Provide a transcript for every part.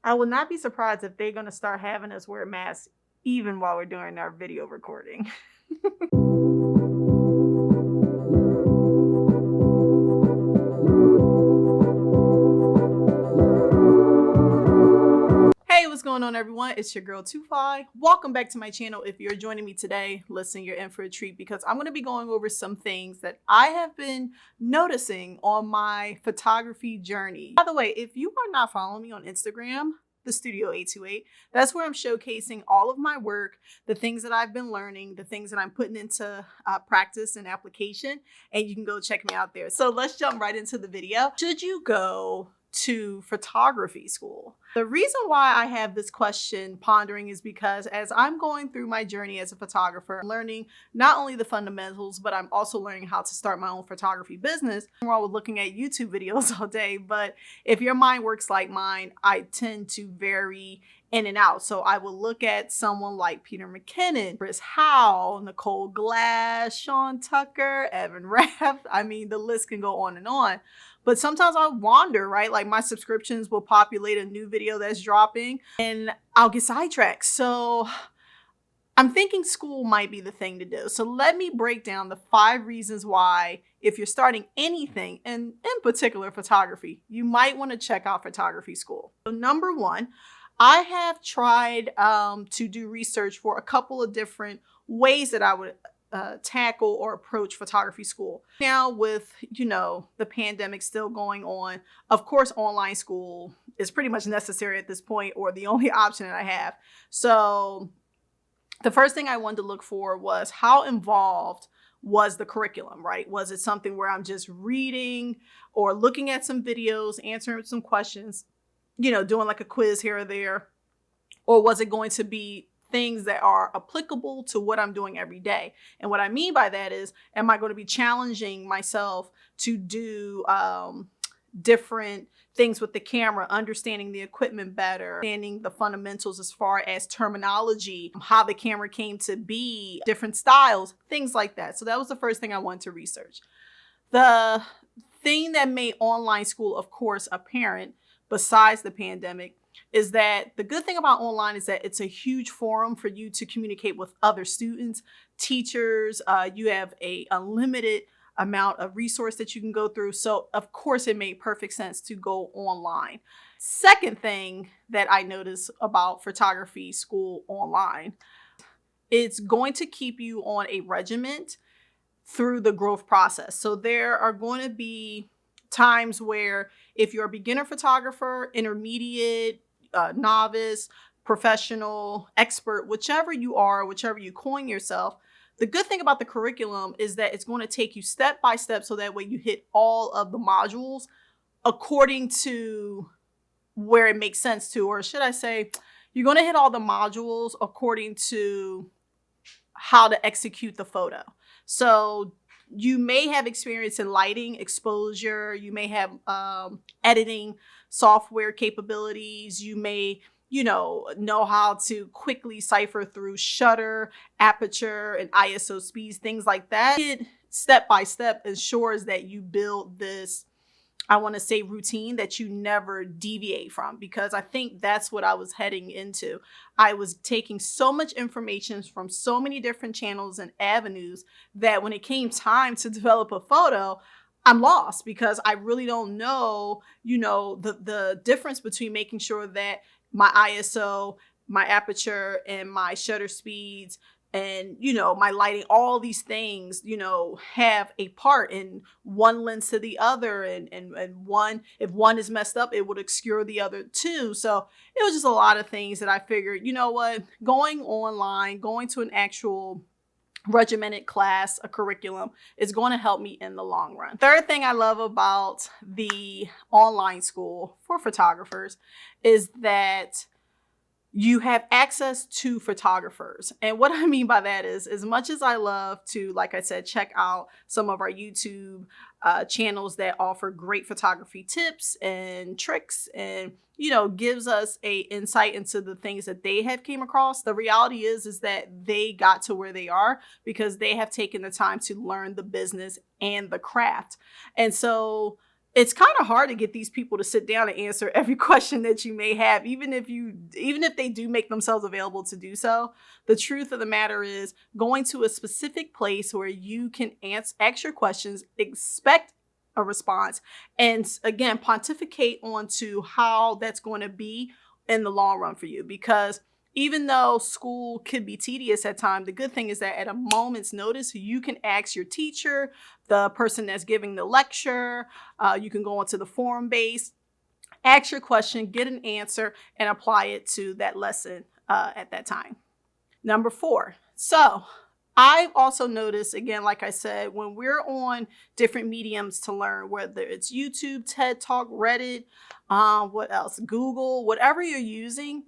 I will not be surprised if they're going to start having us wear masks even while we're doing our video recording. Hey, what's going on, everyone? It's your girl Tufi. Welcome back to my channel. If you're joining me today, listen, you're in for a treat because I'm going to be going over some things that I have been noticing on my photography journey. By the way, if you are not following me on Instagram, the Studio 828, that's where I'm showcasing all of my work, the things that I've been learning, the things that I'm putting into practice and application, and you can go check me out there. So let's jump right into the video. Should you go to photography school? The reason why I have this question pondering is because as I'm going through my journey as a photographer, I'm learning not only the fundamentals, but I'm also learning how to start my own photography business. I'm always looking at YouTube videos all day, but if your mind works like mine, I tend to vary in and out. So I will look at someone like Peter McKinnon, Chris Howe, Nicole Glass, Sean Tucker, Evan Raft. I mean, the list can go on and on. But sometimes I wander, right? Like my subscriptions will populate a new video that's dropping and I'll get sidetracked. So I'm thinking school might be the thing to do. So let me break down the 5 reasons why, if you're starting anything, and in particular photography, you might want to check out photography school. So number 1, I have tried to do research for a couple of different ways that I would tackle or approach photography school. Now with, the pandemic still going on, of course, online school is pretty much necessary at this point, or the only option that I have. So the first thing I wanted to look for was how involved was the curriculum, right? Was it something where I'm just reading or looking at some videos, answering some questions, doing like a quiz here or there? Or was it going to be things that are applicable to what I'm doing every day? And what I mean by that is, am I going to be challenging myself to do different things with the camera, understanding the equipment better, understanding the fundamentals as far as terminology, how the camera came to be, different styles, things like that. So that was the first thing I wanted to research. The thing that made online school, of course, apparent besides the pandemic is that the good thing about online is that it's a huge forum for you to communicate with other students, teachers. You have a unlimited amount of resource that you can go through. So of course it made perfect sense to go online. Second thing that I noticed about photography school online, it's going to keep you on a regiment through the growth process. So there are going to be times where if you're a beginner photographer, intermediate, novice, professional, expert, whichever you are, whichever you coin yourself, the good thing about the curriculum is that it's going to take you step by step so that way you hit all of the modules according to where it makes sense to, or should I say, you're going to hit all the modules according to how to execute the photo. So you may have experience in lighting, exposure, you may have editing software capabilities, you may know how to quickly cipher through shutter, aperture, and ISO speeds, things like that. It step by step ensures that you build this, I want to say, routine that you never deviate from, because I think that's what I was heading into. I was taking so much information from so many different channels and avenues that when it came time to develop a photo, I'm lost because I really don't know, the difference between making sure that my ISO, my aperture, and my shutter speeds, and, my lighting, all these things, have a part in one lens to the other. And one, if one is messed up, it would obscure the other too. So it was just a lot of things that I figured, going online, going to an actual regimented class, a curriculum, is going to help me in the long run. Third thing I love about the online school for photographers is that you have access to photographers. And what I mean by that is, as much as I love to, like I said, check out some of our YouTube channels that offer great photography tips and tricks and, gives us a insight into the things that they have came across. The reality is that they got to where they are because they have taken the time to learn the business and the craft. And so it's kind of hard to get these people to sit down and answer every question that you may have, even if they do make themselves available to do so. The truth of the matter is, going to a specific place where you can ask your questions, expect a response, and again, pontificate onto how that's going to be in the long run for you. Because even though school could be tedious at times, the good thing is that at a moment's notice, you can ask your teacher, the person that's giving the lecture, you can go onto the forum base, ask your question, get an answer, and apply it to that lesson at that time. Number 4. So I've also noticed, again, like I said, when we're on different mediums to learn, whether it's YouTube, TED Talk, Reddit, what else, Google, whatever you're using,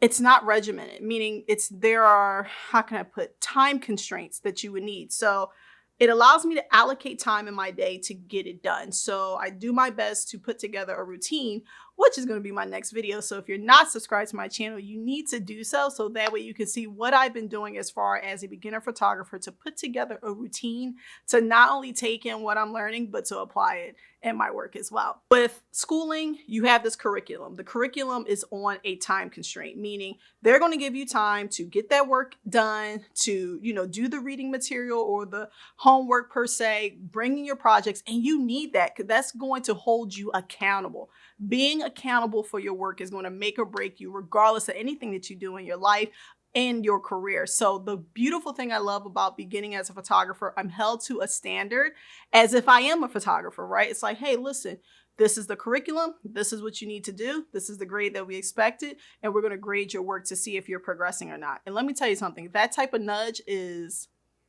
it's not regimented, meaning there are, how can I put, time constraints that you would need. So it allows me to allocate time in my day to get it done. So I do my best to put together a routine, which is going to be my next video. So if you're not subscribed to my channel, you need to do so. So that way you can see what I've been doing as far as a beginner photographer to put together a routine to not only take in what I'm learning, but to apply it in my work as well. With schooling, you have this curriculum. The curriculum is on a time constraint, meaning they're going to give you time to get that work done, to, do the reading material or the homework per se, bringing your projects, and you need that because that's going to hold you accountable. Being accountable for your work is going to make or break you regardless of anything that you do in your life and your career. So the beautiful thing I love about beginning as a photographer, I'm held to a standard as if I am a photographer, right? It's like, hey, listen, this is the curriculum. This is what you need to do. This is the grade that we expected. And we're going to grade your work to see if you're progressing or not. And let me tell you something, that type of nudge is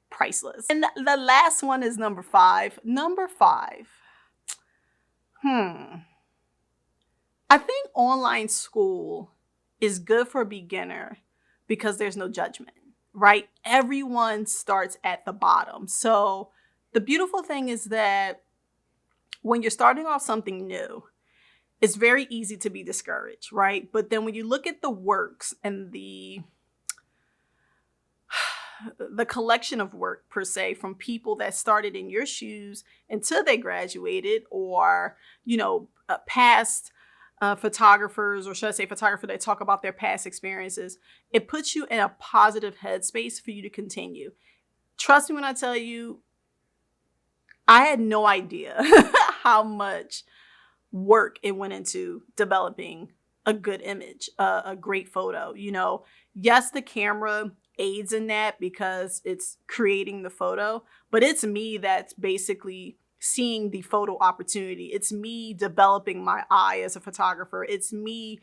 priceless. And the last one is number 5. Number 5. I think online school is good for a beginner because there's no judgment, right? Everyone starts at the bottom. So the beautiful thing is that when you're starting off something new, it's very easy to be discouraged, right? But then when you look at the works and the collection of work per se from people that started in your shoes until they graduated, or, past photographers, or should I say photographer, that talk about their past experiences, it puts you in a positive headspace for you to continue. Trust me when I tell you, I had no idea how much work it went into developing a good image, a great photo. Yes, the camera aids in that because it's creating the photo, but it's me that's basically seeing the photo opportunity. It's me developing my eye as a photographer. It's me,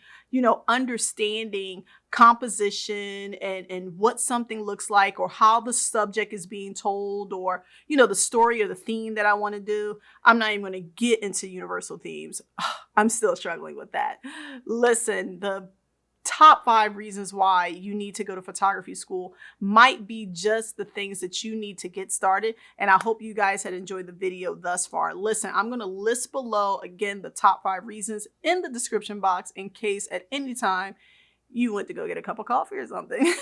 understanding composition and what something looks like, or how the subject is being told, or, the story or the theme that I want to do. I'm not even going to get into universal themes. I'm still struggling with that. Listen, the top 5 reasons why you need to go to photography school might be just the things that you need to get started. And I hope you guys had enjoyed the video thus far. Listen, I'm going to list below, again, the top 5 reasons in the description box in case at any time you went to go get a cup of coffee or something.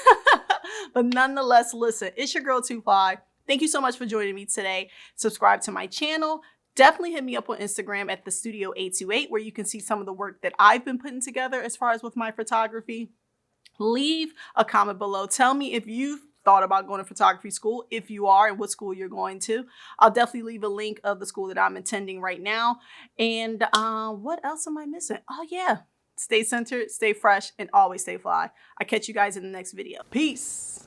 But nonetheless, listen, it's your girl 25. Thank you so much for joining me today. Subscribe to my channel. Definitely hit me up on Instagram at thestudio828, where you can see some of the work that I've been putting together as far as with my photography. Leave a comment below. Tell me if you've thought about going to photography school, if you are, and what school you're going to. I'll definitely leave a link of the school that I'm attending right now. And what else am I missing? Oh yeah, stay centered, stay fresh, and always stay fly. I'll catch you guys in the next video. Peace.